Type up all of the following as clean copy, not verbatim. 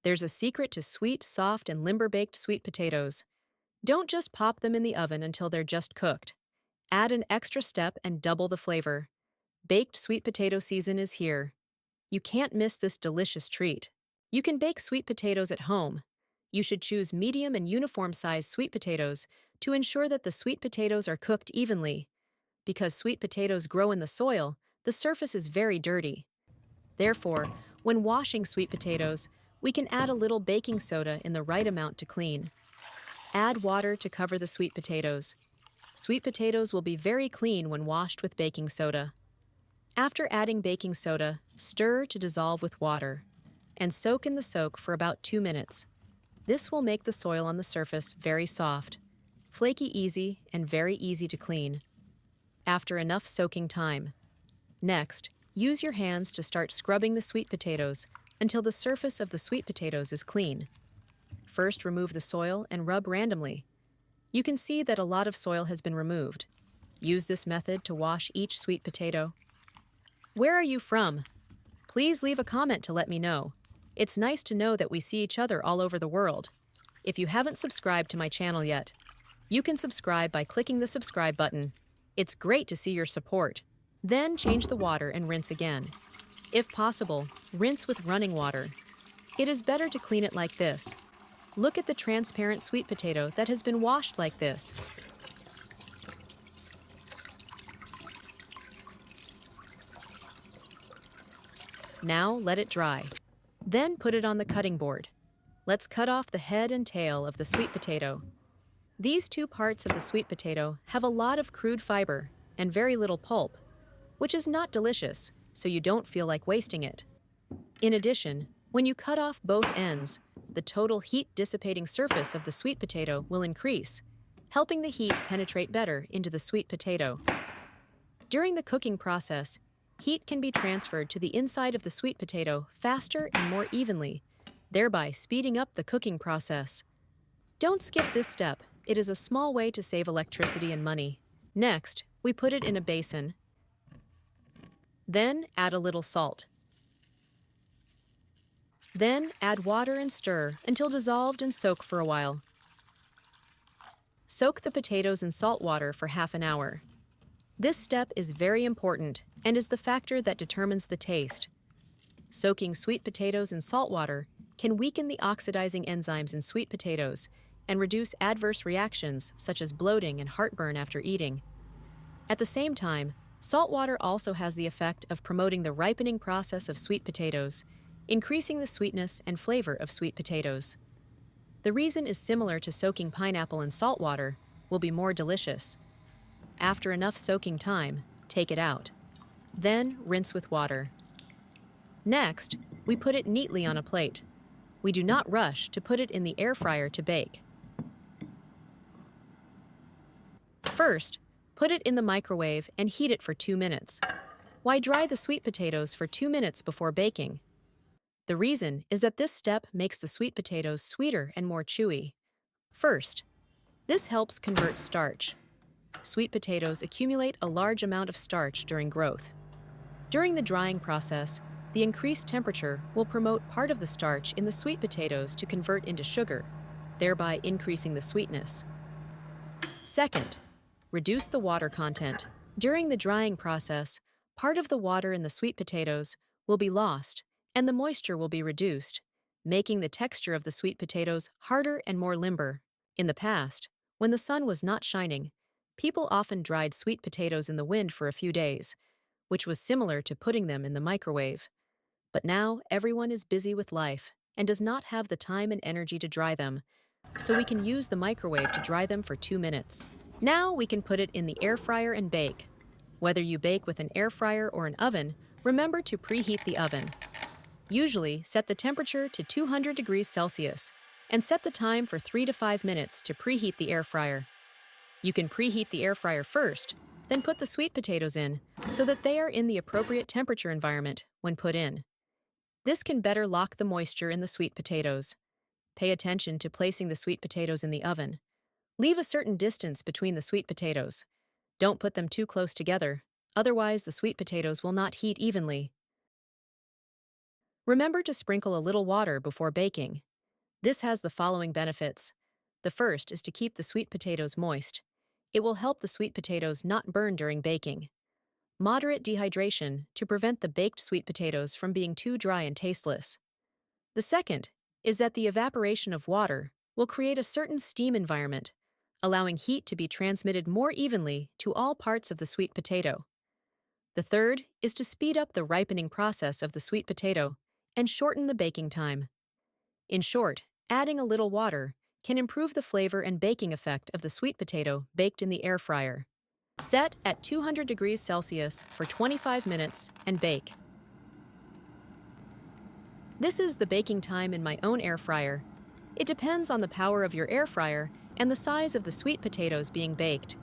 There's a secret to sweet, soft, and limber-baked sweet potatoes. Don't just pop them in the oven until they're just cooked. Add an extra step and double the flavor. Baked sweet potato season is here. You can't miss this delicious treat. You can bake sweet potatoes at home. You should choose medium and uniform-sized sweet potatoes to ensure that the sweet potatoes are cooked evenly. Because sweet potatoes grow in the soil, the surface is very dirty. Therefore, when washing sweet potatoes, we can add a little baking soda in the right amount to clean. Add water to cover the sweet potatoes. Sweet potatoes will be very clean when washed with baking soda. After adding baking soda, stir to dissolve with water, and soak in the soak for about 2 minutes. This will make the soil on the surface very soft, flaky easy, and very easy to clean. After enough soaking time. Next, use your hands to start scrubbing the sweet potatoes until the surface of the sweet potatoes is clean. First, remove the soil and rub randomly. You can see that a lot of soil has been removed. Use this method to wash each sweet potato. Where are you from? Please leave a comment to let me know. It's nice to know that we see each other all over the world. If you haven't subscribed to my channel yet, you can subscribe by clicking the subscribe button. It's great to see your support. Then change the water and rinse again. If possible, rinse with running water. It is better to clean it like this. Look at the transparent sweet potato that has been washed like this. Now let it dry. Then put it on the cutting board. Let's cut off the head and tail of the sweet potato. These two parts of the sweet potato have a lot of crude fiber and very little pulp, which is not delicious, so you don't feel like wasting it. In addition, when you cut off both ends, the total heat-dissipating surface of the sweet potato will increase, helping the heat penetrate better into the sweet potato. During the cooking process, heat can be transferred to the inside of the sweet potato faster and more evenly, thereby speeding up the cooking process. Don't skip this step. It is a small way to save electricity and money. Next, we put it in a basin. Then add a little salt. Then add water and stir until dissolved and soak for a while. Soak the potatoes in salt water for half an hour. This step is very important and is the factor that determines the taste. Soaking sweet potatoes in salt water can weaken the oxidizing enzymes in sweet potatoes and reduce adverse reactions such as bloating and heartburn after eating. At the same time, salt water also has the effect of promoting the ripening process of sweet potatoes, increasing the sweetness and flavor of sweet potatoes. The reason is similar to soaking pineapple in salt water will be more delicious. After enough soaking time, take it out. Then rinse with water. Next, we put it neatly on a plate. We do not rush to put it in the air fryer to bake. First, put it in the microwave and heat it for 2 minutes. Why dry the sweet potatoes for 2 minutes before baking? The reason is that this step makes the sweet potatoes sweeter and more chewy. First, this helps convert starch. Sweet potatoes accumulate a large amount of starch during growth. During the drying process, the increased temperature will promote part of the starch in the sweet potatoes to convert into sugar, thereby increasing the sweetness. Second, reduce the water content. During the drying process, part of the water in the sweet potatoes will be lost, and the moisture will be reduced, making the texture of the sweet potatoes harder and more limber. In the past, when the sun was not shining, people often dried sweet potatoes in the wind for a few days, which was similar to putting them in the microwave. But now everyone is busy with life and does not have the time and energy to dry them, so we can use the microwave to dry them for 2 minutes. Now we can put it in the air fryer and bake. Whether you bake with an air fryer or an oven, remember to preheat the oven. Usually, set the temperature to 200 degrees Celsius and set the time for 3 to 5 minutes to preheat the air fryer. You can preheat the air fryer first, then put the sweet potatoes in so that they are in the appropriate temperature environment when put in. This can better lock the moisture in the sweet potatoes. Pay attention to placing the sweet potatoes in the oven. Leave a certain distance between the sweet potatoes. Don't put them too close together, otherwise the sweet potatoes will not heat evenly. Remember to sprinkle a little water before baking. This has the following benefits. The first is to keep the sweet potatoes moist. It will help the sweet potatoes not burn during baking. Moderate dehydration to prevent the baked sweet potatoes from being too dry and tasteless. The second is that the evaporation of water will create a certain steam environment, allowing heat to be transmitted more evenly to all parts of the sweet potato. The third is to speed up the ripening process of the sweet potato and shorten the baking time. In short, adding a little water can improve the flavor and baking effect of the sweet potato baked in the air fryer. Set at 200 degrees Celsius for 25 minutes and bake. This is the baking time in my own air fryer. It depends on the power of your air fryer and the size of the sweet potatoes being baked.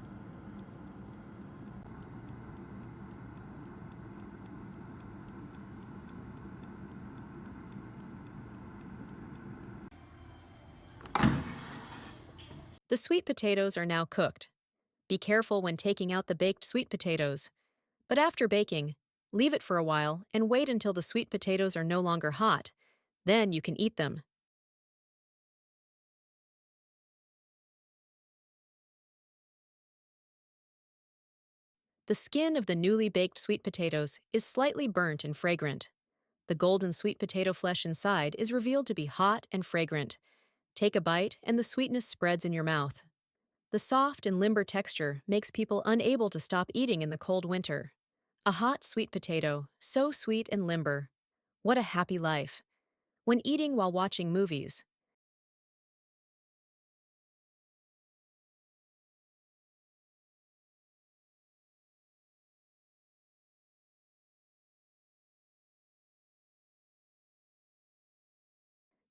The sweet potatoes are now cooked. Be careful when taking out the baked sweet potatoes. But after baking, leave it for a while and wait until the sweet potatoes are no longer hot. Then you can eat them. The skin of the newly baked sweet potatoes is slightly burnt and fragrant. The golden sweet potato flesh inside is revealed to be hot and fragrant. Take a bite and the sweetness spreads in your mouth. The soft and limber texture makes people unable to stop eating in the cold winter. A hot sweet potato, so sweet and limber. What a happy life. When eating while watching movies,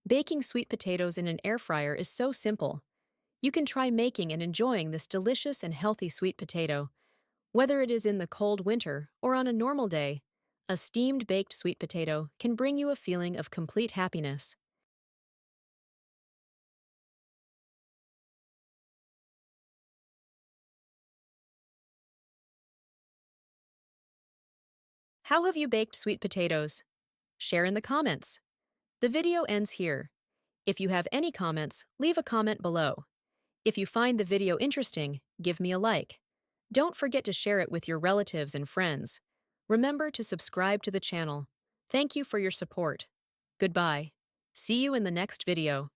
baking sweet potatoes in an air fryer is so simple. You can try making and enjoying this delicious and healthy sweet potato. Whether it is in the cold winter or on a normal day, a steamed baked sweet potato can bring you a feeling of complete happiness. How have you baked sweet potatoes? Share in the comments. The video ends here. If you have any comments, leave a comment below. If you find the video interesting, give me a like. Don't forget to share it with your relatives and friends. Remember to subscribe to the channel. Thank you for your support. Goodbye. See you in the next video.